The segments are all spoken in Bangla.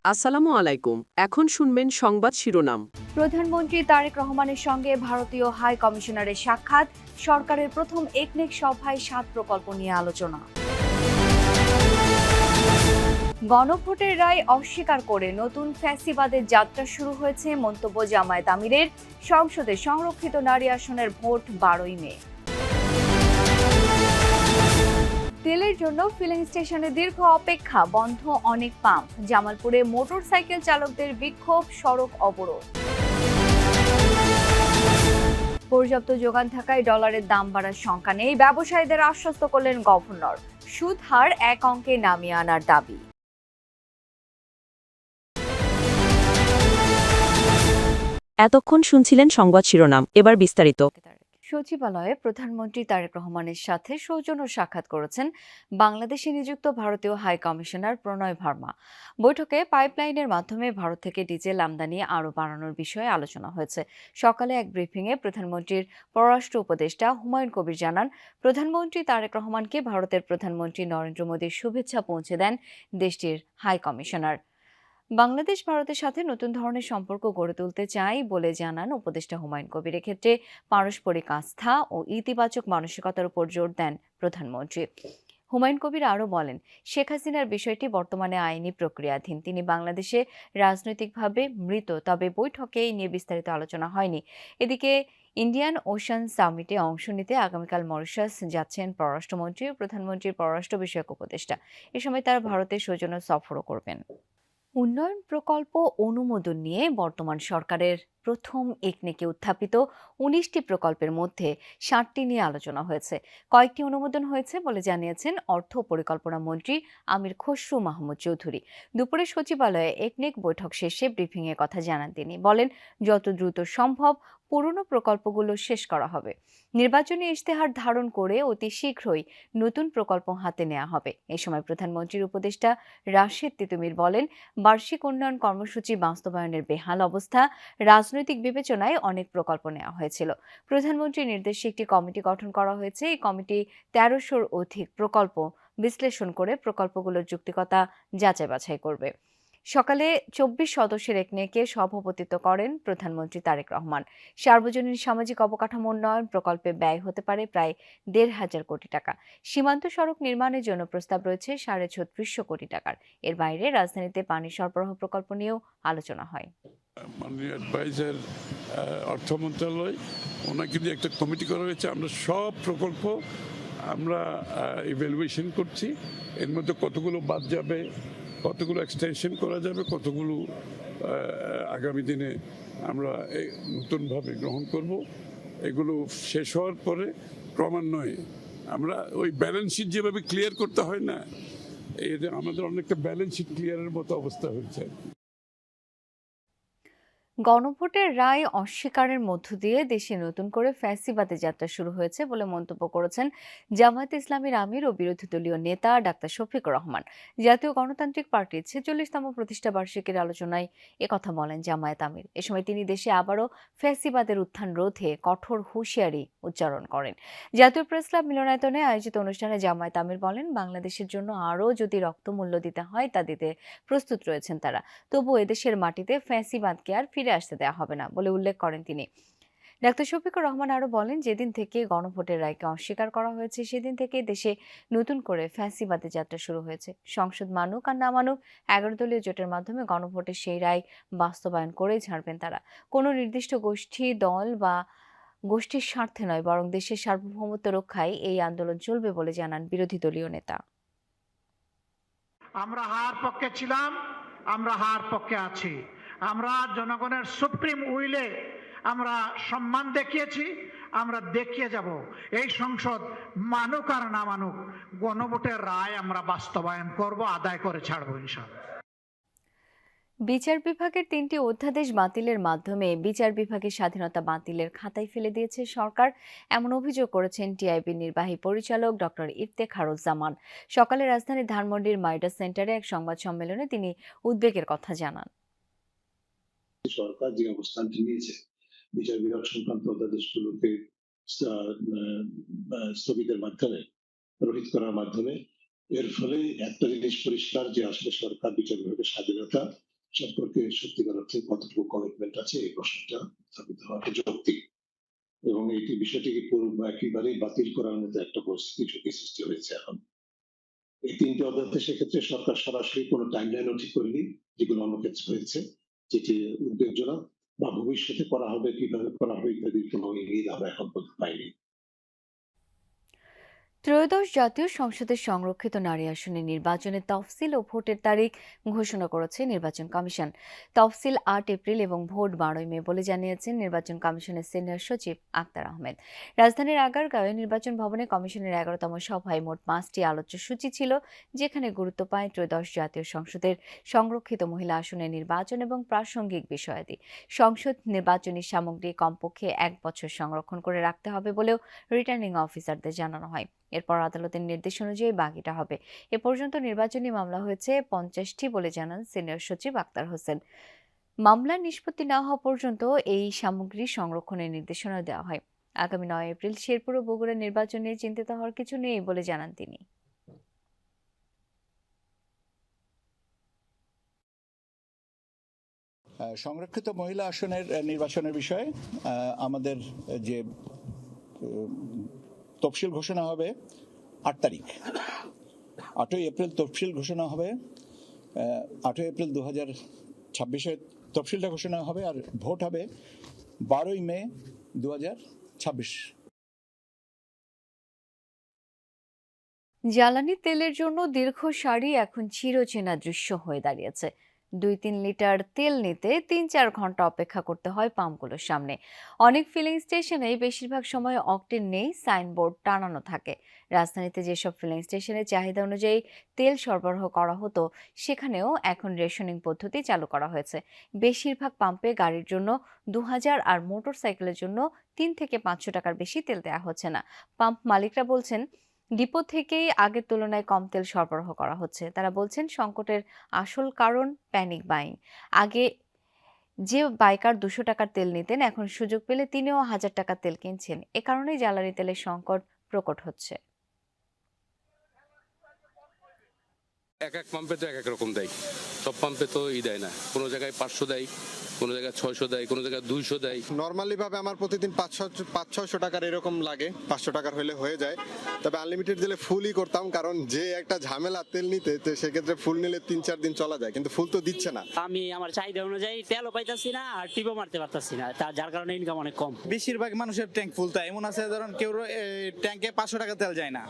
আসসালামু আলাইকুম। এখন শুনবেন সংবাদ শিরোনাম। প্রধানমন্ত্রী তারেক রহমানের সঙ্গে ভারতীয় হাই কমিশনারের সাক্ষাৎ, সরকারের প্রথম একনেক সভায় 7 প্রকল্প নিয়ে আলোচনা। গণভোটের রায় অস্বীকার করে নতুন ফ্যাসিবাদের যাত্রা শুরু হয়েছে, মন্তব্য জামায়াত আমিরের। সংসদে সংরক্ষিত নারী আসনের ভোট 12ই মে। তেলের জন্য ফিলিং স্টেশনে দীর্ঘ অপেক্ষা, বন্ধ অনেক পাম্প। জামালপুরে মোটরসাইকেল চালকদের বিক্ষোভ, সড়ক অবরোধ। পর্যাপ্ত যোগান থাকায় ডলারের দাম বাড়ার শঙ্কা নেই, ব্যবসায়ীদের আশ্বস্ত করলেন গভর্নর। সুদ হার এক অঙ্কে নামিয়ে আনার দাবি। এতক্ষণ শুনছিলেন সংবাদ শিরোনাম, এবার বিস্তারিত। সচিবালয়ে প্রধানমন্ত্রী তারেক রহমানের সাথে সৌজন্য সাক্ষাৎ করেছেন বাংলাদেশে নিযুক্ত ভারতীয় হাই কমিশনার প্রণয় ভার্মা। বৈঠকে পাইপলাইনের মাধ্যমে ভারত থেকে ডিজেল আমদানি আরও বাড়ানোর বিষয়ে আলোচনা হয়েছে। সকালে এক ব্রিফিংয়ে প্রধানমন্ত্রীর পররাষ্ট্র উপদেষ্টা হুমায়ুন কবির জানান, প্রধানমন্ত্রী তারেক রহমানকে ভারতের প্রধানমন্ত্রী নরেন্দ্র মোদীর শুভেচ্ছা পৌঁছে দেন দেশটির হাই কমিশনার। বাংলাদেশ ভারতের সাথে নতুন ধরনের সম্পর্ক গড়ে তুলতে চাই বলে জানান উপদেষ্টা হুমায়ুন কবির। এক্ষেত্রে পারস্পরিক আস্থা ও ইতিবাচক মানসিকতার উপর জোর দেন প্রধানমন্ত্রী। হুমায়ুন কবির আরও বলেন, শেখ হাসিনার বিষয়টি বর্তমানে আইনি প্রক্রিয়াধীন। তিনি বাংলাদেশে রাজনৈতিকভাবে মৃত, তবে বৈঠকে এই নিয়ে বিস্তারিত আলোচনা হয়নি। এদিকে ইন্ডিয়ান ওশান সামিটে অংশ নিতে আগামীকাল মরিশাস যাচ্ছেন পররাষ্ট্রমন্ত্রী ও প্রধানমন্ত্রীর পররাষ্ট্র বিষয়ক উপদেষ্টা। এ সময় তারা ভারতের সৌজন্য সফরও করবেন। উন্নয়ন প্রকল্প অনুমোদন নিয়ে বর্তমান সরকারের প্রথম একনেকে উত্থাপিত 19টি প্রকল্পের মধ্যে 7টি নিয়ে আলোচনা হয়েছে। কয়েকটি অনুমোদন হয়েছে বলে জানিয়েছেন অর্থ পরিকল্পনা মন্ত্রী আমির খসরু মাহমুদ চৌধুরী। দুপুরে সচিবালয়ে একনেক বৈঠক শেষে ব্রিফিংয়ে কথা জানান তিনি। বলেন, যত দ্রুত সম্ভব পুরনো প্রকল্পগুলো শেষ করা হবে। নির্বাচনী ইশতেহার ধারণ করে অতি শীঘ্রই নতুন প্রকল্প হাতে নেওয়া হবে। এ সময় প্রধানমন্ত্রীর উপদেষ্টা রাশেদ তিতুমির বলেন, বার্ষিক উন্নয়ন কর্মসূচি বাস্তবায়নের বেহাল অবস্থা, রাজনৈতিক বিবেচনায় অনেক প্রকল্প নেওয়া হয়েছিল। প্রধানমন্ত্রীর নির্দেশে একটি কমিটি গঠন করা হয়েছে। এই কমিটি 1300-র অধিক প্রকল্প বিশ্লেষণ করে প্রকল্পগুলোর যৌক্তিকতা যাচাই বাছাই করবে। সকালে 24 সদস্যের একনেকে সভাপতিত্ব করেন প্রধানমন্ত্রী তারেক রহমান। সার্বজনীন সামাজিক অবকাঠামো উন্নয়ন প্রকল্পে ব্যয় হতে পারে প্রায় 1,500 কোটি টাকা। সীমান্ত সড়ক নির্মাণের জন্য প্রস্তাব রয়েছে 3650 কোটি টাকার। এর বাইরে রাজধানীতে পানি সরবরাহ প্রকল্প নিয়েও আলোচনা হয়। মাননীয় অ্যাডভাইজার অর্থ মন্ত্রণালয়, ওনাকে দিয়ে একটা কমিটি করা হয়েছে। আমরা সব প্রকল্প আমরা ইভ্যালুয়েশন করছি। এর মধ্যে কতগুলো বাদ যাবে, কতগুলো এক্সটেনশন করা যাবে, কতগুলো আগামী দিনে আমরা নতুনভাবে গ্রহণ করব। এগুলো শেষ হওয়ার পরে ক্রমান্বয়ে আমরা ওই ব্যালেন্স শিট যেভাবে ক্লিয়ার করতে হয় না, আমাদের অনেকটা ব্যালেন্স শিট ক্লিয়ারের মতো অবস্থা হয়েছে। গণভোটের রায় অস্বীকারের মধ্য দিয়ে দেশে নতুন করে ফ্যাসিবাদের যাত্রা শুরু হয়েছে বলে মন্তব্য করেছেন জামায়াতে ইসলামীর আমির ও বিরোধী দলীয় নেতা ডাক্তার শফিকুর রহমান। জাতীয় গণতান্ত্রিক পার্টির 46তম প্রতিষ্ঠা বার্ষিকীর আলোচনায় একথা বলেন জামায়াত আমির। এ সময় তিনি দেশে আবারও ফ্যাসিবাদের উত্থান রোধে কঠোর হুঁশিয়ারি উচ্চারণ করেন। জাতীয় প্রেস ক্লাব মিলনায়তনে আয়োজিত অনুষ্ঠানে জামায়াত আমির বলেন, বাংলাদেশের জন্য আরও যদি রক্তমূল্য দিতে হয় তা দিতে প্রস্তুত রয়েছেন তারা। তবু এদেশের মাটিতে ফ্যাসিবাদকে আর ফিরে আসতে দেওয়া হবে না বলে উল্লেখ করেন তিনি। ডাক্তার শফিকুর রহমান আরও বলেন, যেদিন থেকে গণভোটের রায়কে অস্বীকার করা হয়েছে সেদিন থেকে দেশে নতুন করে ফ্যাসিবাদের যাত্রা শুরু হয়েছে। সংসদ মানুক আর না মানুক 11 দলীয় জোটের মাধ্যমে গণভোটের সেই রায় বাস্তবায়ন করেই ছাড়বেন তারা। কোনো নির্দিষ্ট গোষ্ঠী, দল বা গোষ্ঠীর স্বার্থে নয়, বরং দেশের সার্বভৌমত্ব রক্ষায় এই আন্দোলন চলবে বলে জানান বিরোধী দলীয় নেতা। আমরা হার পক্ষে ছিলাম, আমরা হার পক্ষে আছি। আমরা জনগণের সুপ্রিম উইলে আমরা সম্মান দেখিয়েছি, আমরা দেখিয়ে যাব। এই সংসদ মানুক আর না মানুক, গণভোটের রায় আমরা বাস্তবায়ন করব, আদায় করে ছাড়বো ইনশাআল্লাহ। বিচার বিভাগের 3টি অধ্যাদেশ বাতিলের মাধ্যমে বিচার বিভাগের স্বাধীনতা বাতিলের খাতায় ফেলে দিয়েছে সরকার, এমন অভিযোগ করেছেন টিআইবির নির্বাহী পরিচালক ডক্টর ইফতেখারুজ্জামান। সকালে রাজধানীর ধানমন্ডির মাইডাস সেন্টারে এক সংবাদ সম্মেলনে তিনি উদ্বেগের কথা জানান। সরকার যে অবস্থানটি নিয়েছে বিচার বিভাগ সংক্রান্ত অধ্যাদেশগুলোকে স্থগিতের মাধ্যমে, রহিত করার মাধ্যমে, এর ফলে একটা জিনিস পরিষ্কার যে আসলে সরকার বিচার বিভাগের স্বাধীনতা সম্পর্কে সত্যিকার অর্থে কতটুকু কমিটমেন্ট আছে এই প্রশ্নটা উত্থাপিত হওয়াটা যৌক্তিক। এবং এই বিষয়টিকে একেবারেই বাতিল করার মতো একটা পরিস্থিতি ঝুঁকি সৃষ্টি হয়েছে এখন। এই 3টি অধ্যাদেশের ক্ষেত্রে সরকার সরাসরি কোনো টাইমলাইনও ঠিক করেনি, যেগুলো অন্য ক্ষেত্রে হয়েছে, যেটি উদ্বেগজনক বা ভবিষ্যতে করা হবে, কিভাবে করা হবে ইত্যাদির কোনো ইঙ্গিত আমরা এখন পর্যন্ত পাইনি। ত্রয়োদশ জাতীয় সংসদের সংরক্ষিত নারী আসনে নির্বাচনের তফসিল ও ভোটের তারিখ ঘোষণা করেছে নির্বাচন কমিশন। তফসিল 8 এপ্রিল এবং ভোট 12 মে বলে জানিয়েছেন নির্বাচন কমিশনের সিনিয়র সচিব আক্তার আহমেদ। রাজধানীর আগারগাঁওয়ে নির্বাচন ভবনে কমিশনের 11তম সভায় মোট 5টি আলোচ্য সূচি ছিল, যেখানে গুরুত্ব পায় ত্রয়োদশ জাতীয় সংসদের সংরক্ষিত মহিলা আসনের নির্বাচন এবং প্রাসঙ্গিক বিষয়াদি। সংসদ নির্বাচনী সামগ্রী কমপক্ষে 1 বছর সংরক্ষণ করে রাখতে হবে বলেও রিটার্নিং অফিসারদের জানানো হয়। এরপর আদালতের নির্দেশ অনুযায়ী বাকিটা হবে। এ পর্যন্ত নির্বাচনী মামলা হয়েছে 50টি বলে জানান সিনিয়র সচিব আক্তার হোসেন। মামলার নিষ্পত্তি না হওয়া পর্যন্ত এই সামগ্রী সংরক্ষণের নির্দেশনা দেওয়া হয়। আগামী 9 এপ্রিল শেরপুর ও বগুড়া নির্বাচন নিয়ে চিন্তিত হওয়ার কিছু নেই বলে জানান তিনি। সংরক্ষিত মহিলা আসনের নির্বাচনের বিষয়ে আমাদের যে তফসিল ঘোষণা হবে 8 তারিখ, 8ই এপ্রিল তফসিল ঘোষণা হবে, 8ই এপ্রিল 2026 তফসিলটা ঘোষণা হবে, আর ভোট হবে 12ই মে 2026। জ্বালানি তেলের জন্য দীর্ঘ সারি এখন চিরচেনা দৃশ্য হয়ে দাঁড়িয়েছে। 2-3 লিটার তেল নিতে 3-4 ঘন্টা অপেক্ষা করতে হয় পাম্পগুলোর সামনে। অনেক ফিলিং স্টেশনে বেশিরভাগ সময় অকটেন নেই, সাইনবোর্ড টানানো থাকে। রাজধানীতে যেসব ফিলিং স্টেশনে চাহিদা অনুযায়ী তেল সরবরাহ করা হতো, সেখানেও এখন রেশনিং পদ্ধতি চালু করা হয়েছে। বেশিরভাগ পাম্পে গাড়ির জন্য 2000 আর মোটরসাইকেলের জন্য 3 থেকে 500 টাকার বেশি তেল দেওয়া হচ্ছে না। পাম্প মালিকরা বলছেন ডিপো থেকেই আগের তুলনায় কম তেল সরবরাহ করা হচ্ছে। তারা বলছেন সংকটের আসল কারণ প্যানিক বাইং। আগে যে বাইকার 200 টাকার তেল নিতেন, এখন সুযোগ পেলে তিনিও 1000 টাকার তেল কিনছেন। এ কারণেই জ্বালানি তেলের সংকট প্রকট হচ্ছে। এক এক পাম্পে তো এক এক রকম দেয়, সব পাম্পে তো দেয় না। কোনো জায়গায় 500 দেয়, কোনো জায়গায় 600 দেয়, কোনো জায়গায় 200 দেয়। নর্মালি ভাবে আমার প্রতিদিন 500-600 টাকার এরকম লাগে, 500 টাকার হলে হয়ে যায়। তবে আনলিমিটেড দিলে ফুলই করতাম, কারণ যে একটা ঝামেলা তেল নিতে, তো সেক্ষেত্রে ফুল নিলে 3-4 দিন চলা যায়, কিন্তু ফুল তো দিচ্ছে না। আমি আমার চাহিদা অনুযায়ী তেলও পাইতাছি না আর টিপও মারতে পারতাছি না, যার কারণে ইনকাম অনেক কম। বেশিরভাগ মানুষের ট্যাঙ্ক ফুল, তাই এমন আছে ধরুন কেউ ট্যাঙ্কে 500 টাকা তেল যায় না,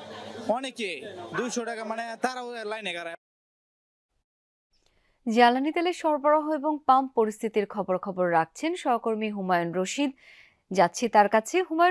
অনেকে 200 টাকা, মানে তারাও লাইনে গাড়ায়। জ্বালানি তেলের সরবরাহ এবং পাম্প পরিস্থিতির খবর রাখছেন সহকর্মী হুমায়ুন রশিদ। যাচ্ছি তার কাছে। হুমায়ুন,